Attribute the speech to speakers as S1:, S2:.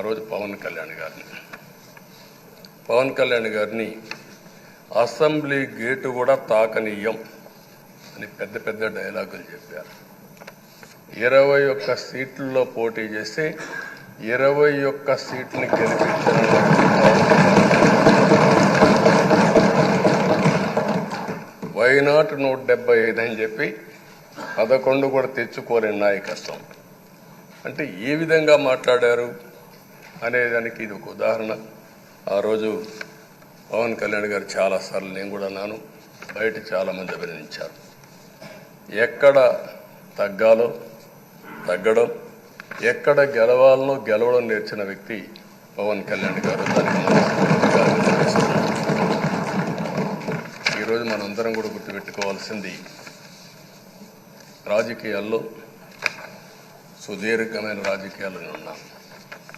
S1: రోజు పవన్ కళ్యాణ్ గారిని assembly gate కూడా తాకనీయం అని పెద్ద పెద్ద డైలాగులు చెప్పారు. 21 సీట్లలో పోటీ చేసి 21 సీట్ని గెలిపించిన వైనాట్ 175 అని చెప్పి 11 కూడా తెచ్చుకోలేని నాయకత్వం. అంటే ఏ విధంగా మాట్లాడారు అనేదానికి ఇది ఒక ఉదాహరణ. ఆ రోజు పవన్ కళ్యాణ్ గారు చాలాసార్లు నేను కూడా అన్నాను, బయట చాలామంది అభినందించారు. ఎక్కడ తగ్గాలో తగ్గడం, ఎక్కడ గెలవాలనో గెలవడం నేర్చిన వ్యక్తి పవన్ కళ్యాణ్ గారు. ఈరోజు మనందరం కూడా గుర్తుపెట్టుకోవాల్సింది, రాజకీయాల్లో సుదీర్ఘమైన రాజకీయాల్లో ఉన్నాం.